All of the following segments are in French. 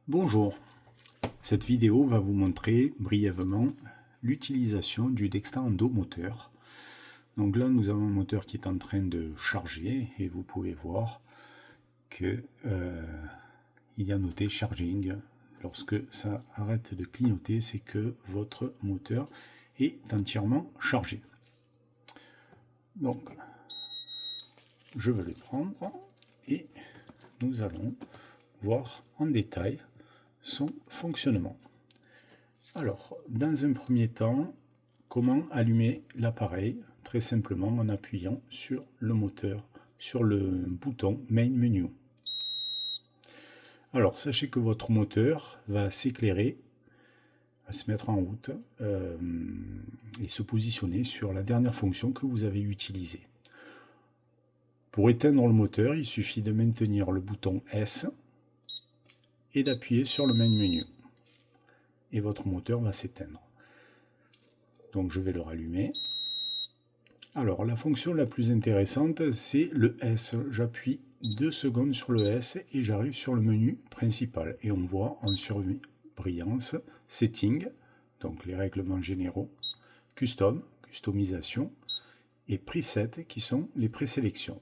Bonjour, cette vidéo va vous montrer brièvement l'utilisation du Dexta Endo moteur. Donc là nous avons un moteur qui est en train de charger et vous pouvez voir que il y a noté charging. Lorsque ça arrête de clignoter, c'est que votre moteur est entièrement chargé. Donc je vais le prendre et nous allons voir en détail son fonctionnement. Alors, dans un premier temps, comment allumer l'appareil? Très simplement en appuyant sur le moteur, sur le bouton Main Menu. Alors, sachez que votre moteur va s'éclairer, va se mettre en route et se positionner sur la dernière fonction que vous avez utilisée. Pour éteindre le moteur, il suffit de maintenir le bouton S et d'appuyer sur le Main Menu. Et votre moteur va s'éteindre. Donc je vais le rallumer. Alors la fonction la plus intéressante, c'est le S. J'appuie 2 secondes sur le S et j'arrive sur le menu principal. Et on voit en surbrillance, Setting, donc les règlements généraux, Custom, customisation, et Preset, qui sont les présélections.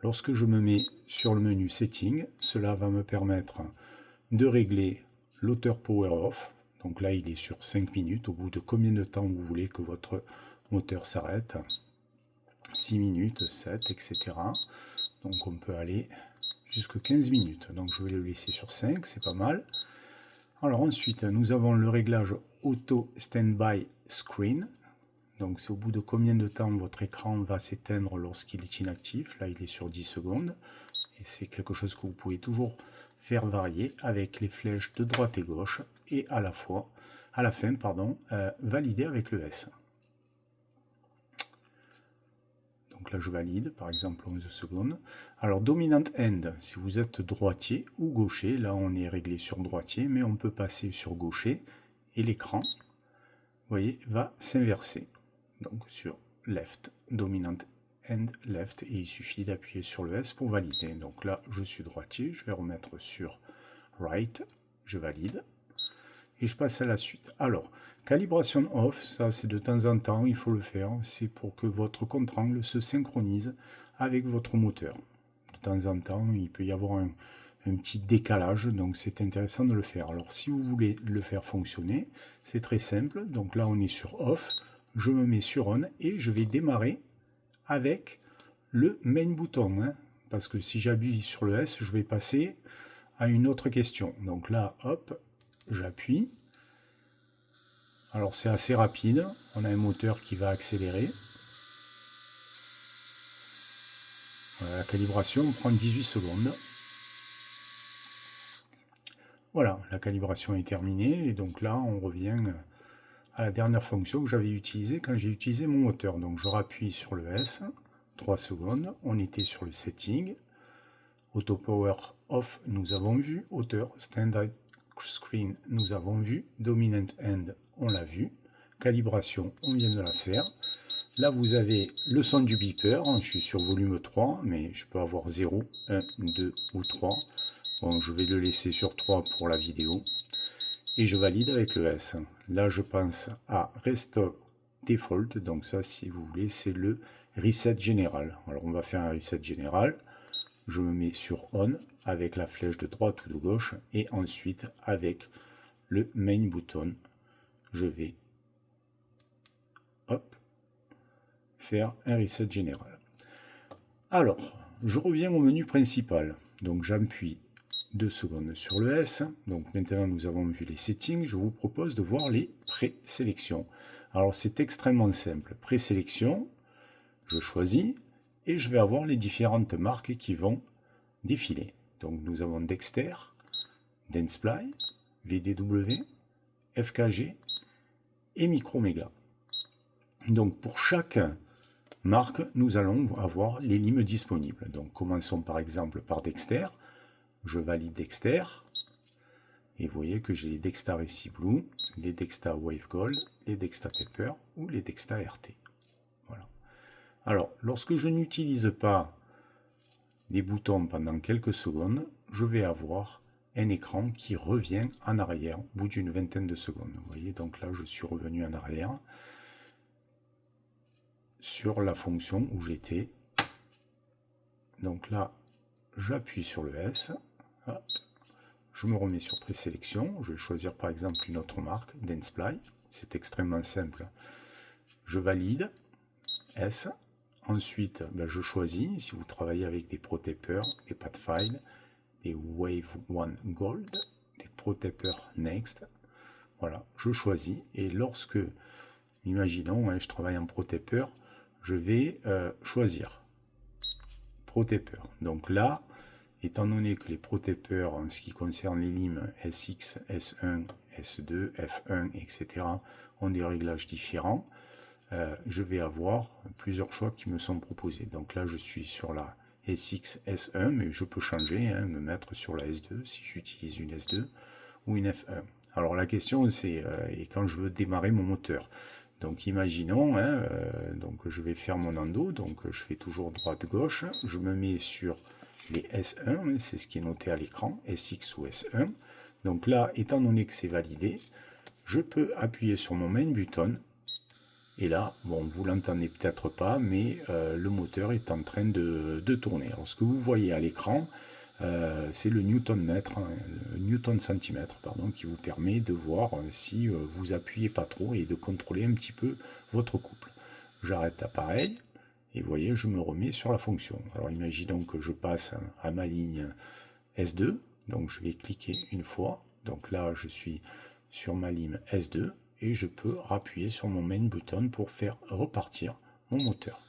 Lorsque je me mets sur le menu Setting, cela va me permettre de régler l'auteur Power Off. Donc là, il est sur 5 minutes. Au bout de combien de temps vous voulez que votre moteur s'arrête? 6 minutes, 7, etc. Donc on peut aller jusqu'à 15 minutes. Donc je vais le laisser sur 5, c'est pas mal. Alors ensuite, nous avons le réglage Auto Standby Screen. Donc c'est au bout de combien de temps votre écran va s'éteindre lorsqu'il est inactif. Là, il est sur 10 secondes. Et c'est quelque chose que vous pouvez toujours faire varier avec les flèches de droite et gauche et à la fin, valider avec le S. Donc là je valide, par exemple 11 secondes. Alors dominant end, si vous êtes droitier ou gaucher, là on est réglé sur droitier, mais on peut passer sur gaucher et l'écran, vous voyez, va s'inverser. Donc sur left, dominant end left, et il suffit d'appuyer sur le S pour valider. Donc là je suis droitier, je vais remettre sur right, je valide et je passe à la suite. Alors calibration off, ça c'est de temps en temps, il faut le faire, c'est pour que votre contre-angle se synchronise avec votre moteur. De temps en temps il peut y avoir un petit décalage, donc c'est intéressant de le faire. Alors si vous voulez le faire fonctionner, c'est très simple. Donc là on est sur off, je me mets sur on et je vais démarrer avec le main bouton, hein, parce que si j'appuie sur le S, je vais passer à une autre question. Donc là, hop, j'appuie. Alors c'est assez rapide, on a un moteur qui va accélérer. Voilà, la calibration prend 18 secondes. Voilà, la calibration est terminée, et donc là on revient à la dernière fonction que j'avais utilisée quand j'ai utilisé mon moteur. Donc je rappuie sur le S, 3 secondes, on était sur le setting, auto power off nous avons vu, auteur standard screen nous avons vu, dominant end on l'a vu, calibration on vient de la faire. Là vous avez le son du beeper, je suis sur volume 3, mais je peux avoir 0, 1, 2 ou 3. Bon, je vais le laisser sur 3 pour la vidéo. Et je valide avec le S. Là je pense à Restore Default, donc ça si vous voulez c'est le reset général. Alors on va faire un reset général. Je me mets sur On avec la flèche de droite ou de gauche et ensuite avec le main button, je vais hop, faire un reset général. Alors, je reviens au menu principal. Donc j'appuie 2 secondes sur le S. Donc maintenant nous avons vu les settings. Je vous propose de voir les présélections. Alors c'est extrêmement simple. Présélection, je choisis et je vais avoir les différentes marques qui vont défiler. Donc nous avons Dexter, Dentsply, VDW, FKG et Microméga. Donc pour chaque marque, nous allons avoir les lignes disponibles. Donc commençons par exemple par Dexter. Je valide Dexter. Et vous voyez que j'ai les Dexta Reci Blue, les Dexta Wave Gold, les Dexta Taper ou les Dexta RT. Voilà. Alors, lorsque je n'utilise pas les boutons pendant quelques secondes, je vais avoir un écran qui revient en arrière au bout d'une vingtaine de secondes. Vous voyez, donc là, je suis revenu en arrière sur la fonction où j'étais. Donc là, j'appuie sur le S. Hop. Je me remets sur présélection. Je vais choisir par exemple une autre marque, Dentsply. C'est extrêmement simple. Je valide. S. Ensuite, je choisis. Si vous travaillez avec des ProTaper, des Pathfind, des Wave One Gold, des ProTaper Next. Voilà, je choisis. Et lorsque, imaginons, je travaille en ProTaper, je vais choisir ProTaper. Donc là, étant donné que les ProTaper, en ce qui concerne les limes SX, S1, S2, F1, etc., ont des réglages différents, je vais avoir plusieurs choix qui me sont proposés. Donc là, je suis sur la SX, S1, mais je peux changer, me mettre sur la S2 si j'utilise une S2 ou une F1. Alors la question, c'est quand je veux démarrer mon moteur. Donc imaginons, donc je vais faire mon endo, donc je fais toujours droite-gauche, je me mets sur les S1, c'est ce qui est noté à l'écran, SX ou S1. Donc là, étant donné que c'est validé, je peux appuyer sur mon main button. Et là, bon, vous l'entendez peut-être pas, mais le moteur est en train de tourner. Alors ce que vous voyez à l'écran, c'est le Newton-mètre, le Newton-centimètre, pardon, qui vous permet de voir si vous appuyez pas trop et de contrôler un petit peu votre couple. J'arrête l'appareil et vous voyez, je me remets sur la fonction. Alors imaginons que je passe à ma ligne S2, donc je vais cliquer une fois. Donc là, je suis sur ma ligne S2 et je peux appuyer sur mon main button pour faire repartir mon moteur.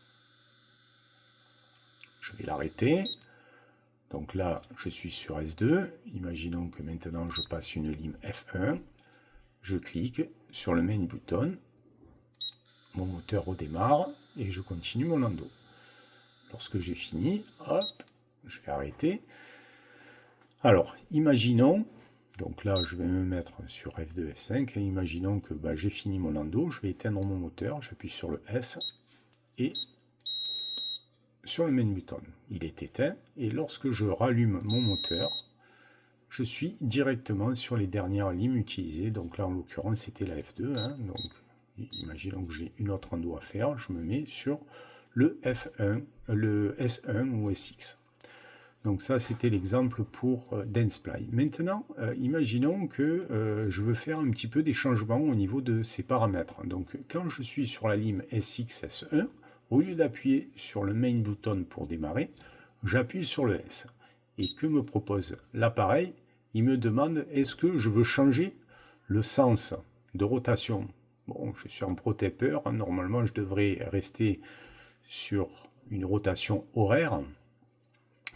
Je vais l'arrêter. Donc là, je suis sur S2. Imaginons que maintenant, je passe une ligne F1. Je clique sur le main button. Mon moteur redémarre et je continue mon endo. Lorsque j'ai fini, hop, je vais arrêter. Alors, imaginons, donc là, je vais me mettre sur F2, F5. Et imaginons que j'ai fini mon endo. Je vais éteindre mon moteur. J'appuie sur le S et sur le main button, il est éteint, et lorsque je rallume mon moteur, je suis directement sur les dernières lignes utilisées. Donc là, en l'occurrence, c'était la F2. Donc, imaginons que j'ai une autre endo à faire. Je me mets sur le F1, le S1 ou SX. Donc ça, c'était l'exemple pour Dentsply. Maintenant, imaginons que je veux faire un petit peu des changements au niveau de ces paramètres. Donc, quand je suis sur la ligne SX, S1, au lieu d'appuyer sur le main button pour démarrer, j'appuie sur le S. Et que me propose l'appareil? Il me demande, est-ce que je veux changer le sens de rotation? Bon, je suis en ProTaper, normalement je devrais rester sur une rotation horaire.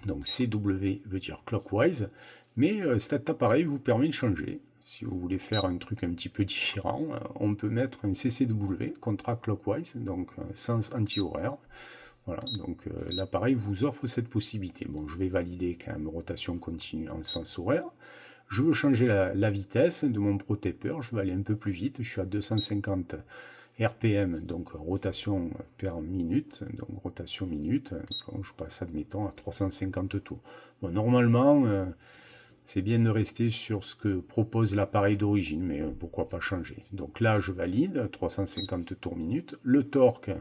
Donc CW veut dire clockwise, mais cet appareil vous permet de changer. Si vous voulez faire un truc un petit peu différent, on peut mettre un CCW, contra clockwise, donc sens anti-horaire. Voilà, donc l'appareil vous offre cette possibilité. Bon, je vais valider quand même rotation continue en sens horaire. Je veux changer la vitesse de mon ProTaper, je vais aller un peu plus vite, je suis à 250 RPM, donc rotation per minute, donc rotation minute, donc je passe, admettons, à 350 tours. Bon, normalement, c'est bien de rester sur ce que propose l'appareil d'origine, mais pourquoi pas changer. Donc là, je valide, 350 tours minute. Le torque,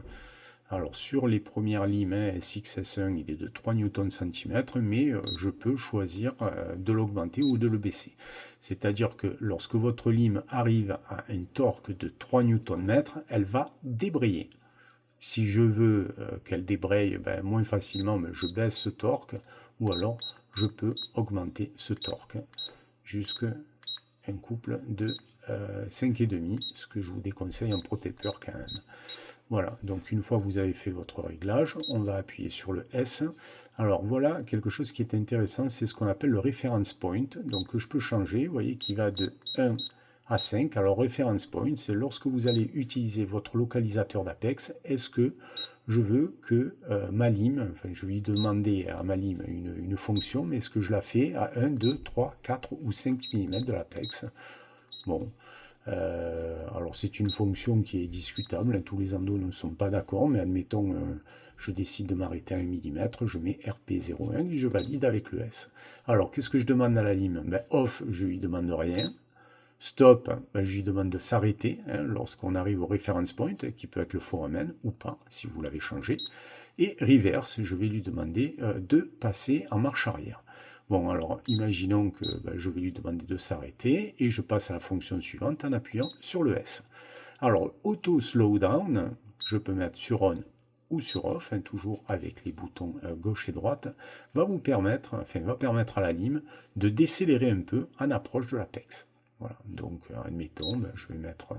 alors sur les premières lignes, SX-S1, il est de 3 Nm/cm, mais je peux choisir de l'augmenter ou de le baisser. C'est-à-dire que lorsque votre lime arrive à un torque de 3 Nm, elle va débrayer. Si je veux qu'elle débraye moins facilement, je baisse ce torque, ou alors je peux augmenter ce torque jusqu'à un couple de 5,5, ce que je vous déconseille en ProTaper quand même. Voilà, donc une fois que vous avez fait votre réglage, on va appuyer sur le S. Alors voilà, quelque chose qui est intéressant, c'est ce qu'on appelle le reference point, donc que je peux changer, vous voyez, qui va de 1 à 5. Alors reference point, c'est lorsque vous allez utiliser votre localisateur d'Apex, est-ce que je veux que ma lime, enfin je vais lui demander à ma lime une fonction, mais est-ce que je la fais à 1, 2, 3, 4 ou 5 mm de l'Apex? Bon. Alors c'est une fonction qui est discutable, hein, tous les endos ne sont pas d'accord, mais admettons, je décide de m'arrêter à 1 mm, je mets RP01 et je valide avec le S. Alors qu'est-ce que je demande à la lime? Ben, off, je lui demande rien. Stop, ben, je lui demande de s'arrêter hein, lorsqu'on arrive au reference point, qui peut être le foramen ou pas, si vous l'avez changé. Et reverse, je vais lui demander de passer en marche arrière. Bon, alors imaginons que ben, je vais lui demander de s'arrêter et je passe à la fonction suivante en appuyant sur le S. Alors, auto slowdown, je peux mettre sur on ou sur off, hein, toujours avec les boutons gauche et droite, va permettre à la lime de décélérer un peu en approche de l'apex. Voilà, donc admettons, ben, je vais mettre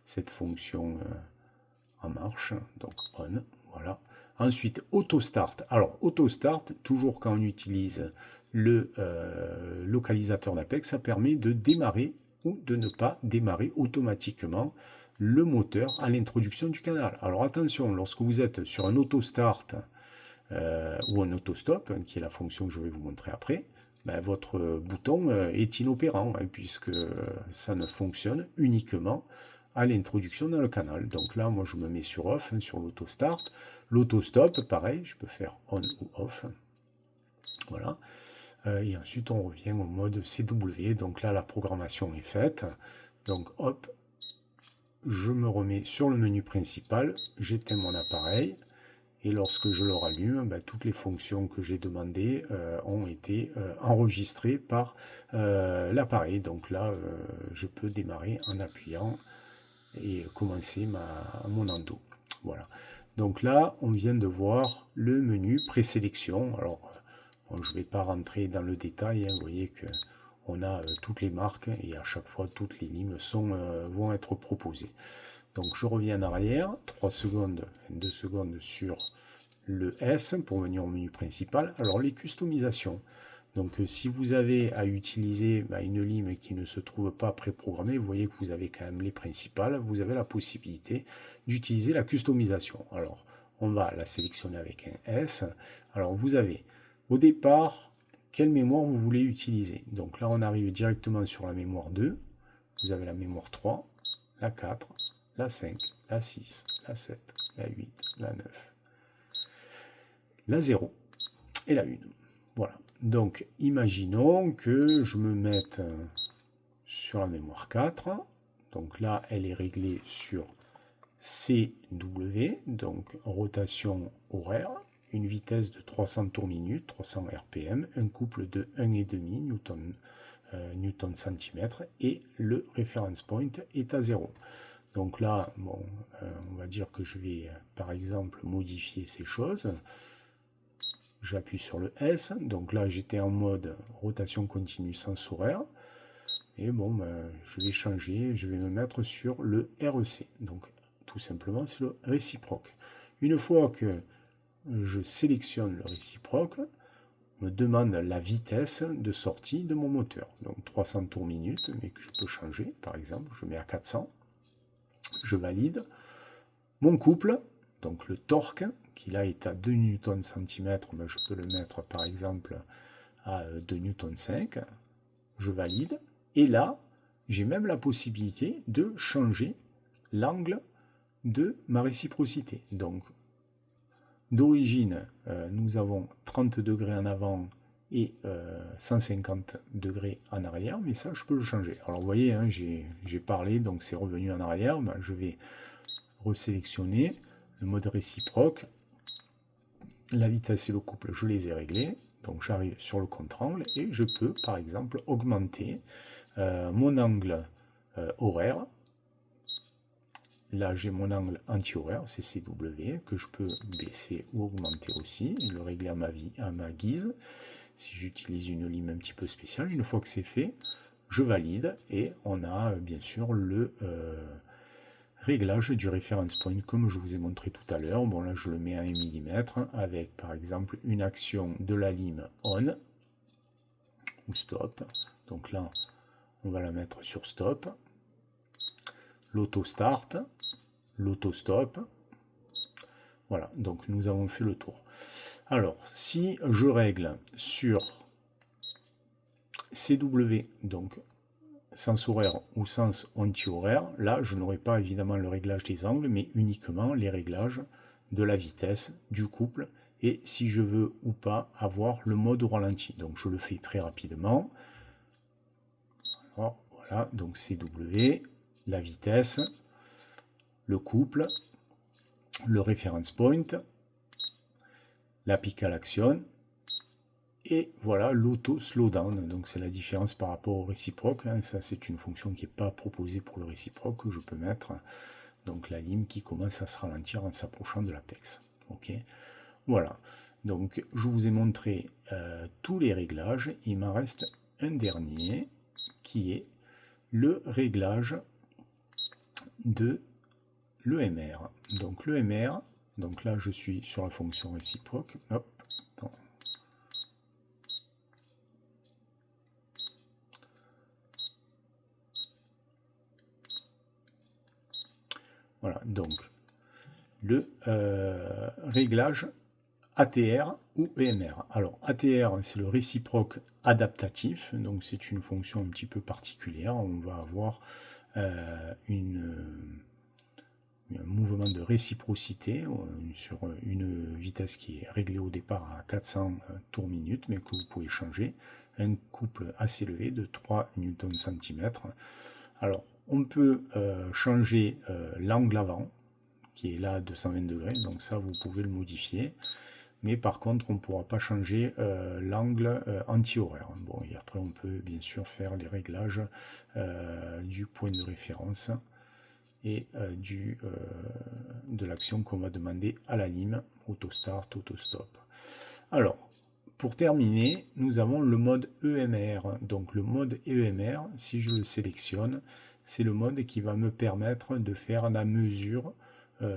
cette fonction en marche, donc on, voilà. Ensuite, auto start. Alors, auto start, toujours quand on utilise le localisateur d'Apex, ça permet de démarrer ou de ne pas démarrer automatiquement le moteur à l'introduction du canal. Alors attention, lorsque vous êtes sur un auto start ou un auto stop, qui est la fonction que je vais vous montrer après, ben, votre bouton est inopérant, hein, puisque ça ne fonctionne uniquement à l'introduction dans le canal. Donc là, moi, je me mets sur off, hein, sur l'auto start. L'auto stop, pareil, je peux faire on ou off. Voilà. Et ensuite, on revient au mode CW. Donc là, la programmation est faite. Donc, hop, je me remets sur le menu principal, j'éteins mon appareil. Et lorsque je le rallume, ben, toutes les fonctions que j'ai demandées ont été enregistrées par l'appareil. Donc là, je peux démarrer en appuyant et commencer mon endo. Voilà. Donc là, on vient de voir le menu présélection. Alors, bon, je ne vais pas rentrer dans le détail. Hein, vous voyez que on a toutes les marques et à chaque fois, toutes les limes vont être proposées. Donc je reviens en arrière, 3 secondes, 2 secondes sur le S pour venir au menu principal. Alors les customisations. Donc si vous avez à utiliser une lime qui ne se trouve pas préprogrammée, vous voyez que vous avez quand même les principales, vous avez la possibilité d'utiliser la customisation. Alors on va la sélectionner avec un S. Alors vous avez au départ quelle mémoire vous voulez utiliser. Donc là on arrive directement sur la mémoire 2, vous avez la mémoire 3, la 4, la 5, la 6, la 7, la 8, la 9, la 0 et la 1. Voilà. Donc, imaginons que je me mette sur la mémoire 4. Donc là, elle est réglée sur CW, donc rotation horaire, une vitesse de 300 tours minute, 300 RPM, un couple de 1,5 newton centimètre et le reference point est à 0. Donc là, bon, on va dire que je vais, par exemple, modifier ces choses. J'appuie sur le S. Donc là, j'étais en mode rotation continue sens horaire. Et bon, je vais changer. Je vais me mettre sur le REC. Donc, tout simplement, c'est le réciproque. Une fois que je sélectionne le réciproque, on me demande la vitesse de sortie de mon moteur. Donc, 300 tours minute, mais que je peux changer. Par exemple, je mets à 400. Je valide. Mon couple, donc le torque, qui là est à 2 newtons centimètres, je peux le mettre par exemple à 2 newtons 5. Je valide. Et là, j'ai même la possibilité de changer l'angle de ma réciprocité. Donc, d'origine, nous avons 30 degrés en avant et 150 degrés en arrière, mais ça, je peux le changer. Alors, vous voyez, hein, j'ai parlé, donc c'est revenu en arrière. Je vais resélectionner le mode réciproque. La vitesse et le couple, je les ai réglés. Donc, j'arrive sur le contre-angle et je peux, par exemple, augmenter mon angle horaire. Là, j'ai mon angle anti-horaire, c'est CW, que je peux baisser ou augmenter aussi, et le régler à ma guise. Si j'utilise une lime un petit peu spéciale, une fois que c'est fait, je valide, et on a bien sûr le réglage du reference point, comme je vous ai montré tout à l'heure. Bon, là, je le mets à 1 mm, avec, par exemple, une action de la lime on, ou stop. Donc là, on va la mettre sur stop. L'auto-start, l'auto-stop. Voilà, donc nous avons fait le tour. Alors, si je règle sur CW, donc sens horaire ou sens anti-horaire, là je n'aurai pas évidemment le réglage des angles, mais uniquement les réglages de la vitesse, du couple, et si je veux ou pas avoir le mode ralenti. Donc je le fais très rapidement. Alors, voilà, donc CW, la vitesse, le couple, le reference point, la picale action, et voilà l'auto slowdown. Donc c'est la différence par rapport au réciproque, hein. Ça c'est une fonction qui n'est pas proposée pour le réciproque, que je peux mettre donc la lime qui commence à se ralentir en s'approchant de l'apex. Ok, voilà, donc je vous ai montré tous les réglages. Il m'en reste un dernier qui est le réglage de l'EMR. Donc l'EMR, donc là je suis sur la fonction réciproque. Hop, attends. Voilà, donc le réglage ATR ou EMR. Alors ATR, c'est le réciproque adaptatif, donc c'est une fonction un petit peu particulière. On va avoir un mouvement de réciprocité sur une vitesse qui est réglée au départ à 400 tours minute, mais que vous pouvez changer. Un couple assez élevé de 3 Newton-cm. Alors, on peut changer l'angle avant, qui est là de 120 degrés, donc ça vous pouvez le modifier. Mais par contre, on ne pourra pas changer l'angle anti-horaire. Bon, et après, on peut bien sûr faire les réglages du point de référence et de l'action qu'on va demander à la lime, auto-start, auto-stop. Alors, pour terminer, nous avons le mode EMR. Donc le mode EMR, si je le sélectionne, c'est le mode qui va me permettre de faire la mesure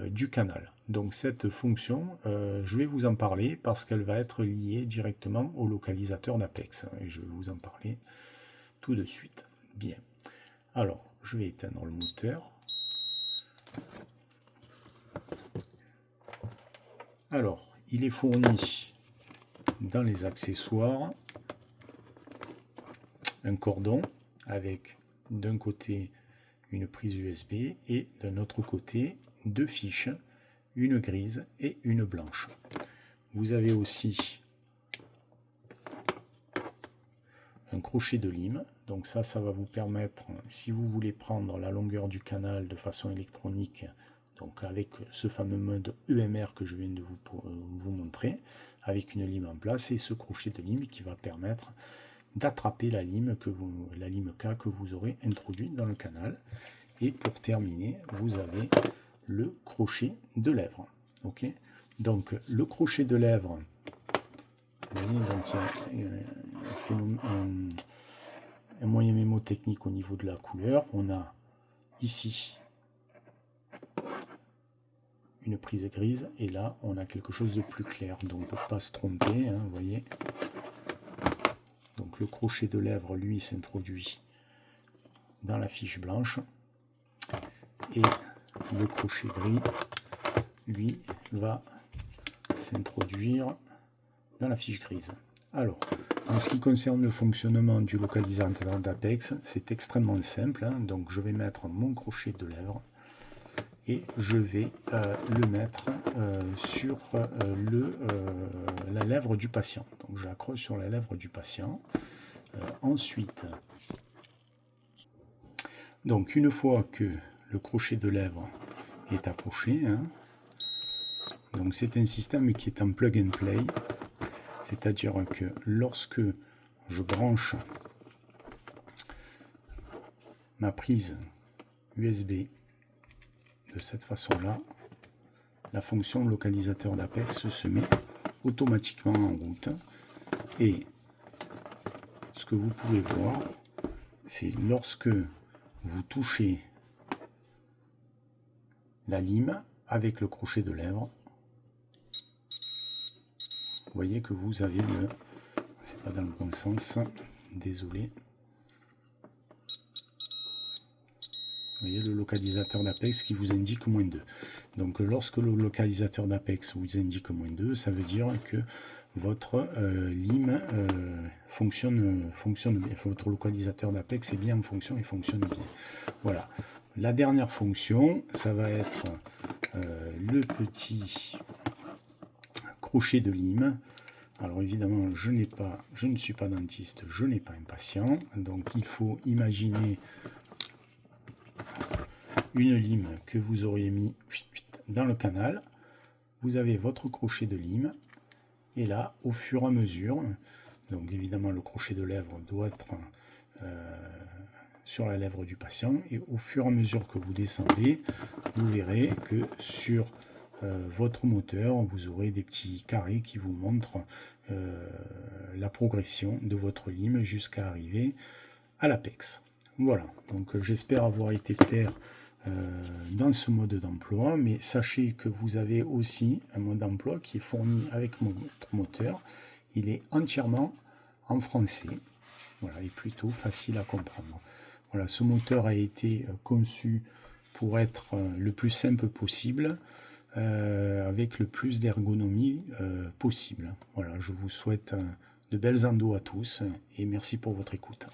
du canal. Donc cette fonction, je vais vous en parler parce qu'elle va être liée directement au localisateur d'Apex. Et je vais vous en parler tout de suite. Bien. Alors, je vais éteindre le moteur. Alors, il est fourni dans les accessoires un cordon avec d'un côté une prise USB et d'un autre côté deux fiches, une grise et une blanche. Vous avez aussi un crochet de lime, donc ça va vous permettre, si vous voulez prendre la longueur du canal de façon électronique, donc avec ce fameux mode EMR que je viens de vous montrer, avec une lime en place, et ce crochet de lime qui va permettre d'attraper la lime K que vous aurez introduit dans le canal. Et pour terminer, vous avez le crochet de lèvre. Ok, donc le crochet de lèvre, vous voyez, donc il y a un moyen mémotechnique au niveau de la couleur. On a ici une prise grise et là on a quelque chose de plus clair, donc on ne peut pas se tromper, hein, vous voyez. Donc le crochet de lèvre, lui, s'introduit dans la fiche blanche et le crochet gris, lui, va s'introduire dans la fiche grise. Alors, en ce qui concerne le fonctionnement du localisateur d'Apex, c'est extrêmement simple, hein. Donc je vais mettre mon crochet de lèvre et je vais le mettre sur la lèvre du patient. Donc je l'accroche sur la lèvre du patient. Ensuite, donc une fois que le crochet de lèvre est accroché, hein, donc c'est un système qui est en plug and play, c'est-à-dire que lorsque je branche ma prise USB de cette façon-là, la fonction localisateur d'Apex se met automatiquement en route. Et ce que vous pouvez voir, c'est lorsque vous touchez la lime avec le crochet de lèvre, vous voyez que vous avez le... c'est pas dans le bon sens, désolé. Vous voyez le localisateur d'Apex qui vous indique -2. Donc lorsque le localisateur d'Apex vous indique -2, ça veut dire que votre lime fonctionne bien. Votre localisateur d'Apex est bien en fonction et fonctionne bien. Voilà. La dernière fonction, ça va être le petit crochet de lime. Alors évidemment, je ne suis pas dentiste, je n'ai pas un patient, donc il faut imaginer une lime que vous auriez mis dans le canal. Vous avez votre crochet de lime, et là, au fur et à mesure, donc évidemment le crochet de lèvre doit être sur la lèvre du patient, et au fur et à mesure que vous descendez, vous verrez que sur votre moteur, vous aurez des petits carrés qui vous montrent la progression de votre lime jusqu'à arriver à l'apex. Voilà, donc j'espère avoir été clair dans ce mode d'emploi, mais sachez que vous avez aussi un mode d'emploi qui est fourni avec votre moteur. Il est entièrement en français, voilà, et plutôt facile à comprendre. Voilà, ce moteur a été conçu pour être le plus simple possible, avec le plus d'ergonomie possible. Voilà, je vous souhaite de belles endos à tous et merci pour votre écoute.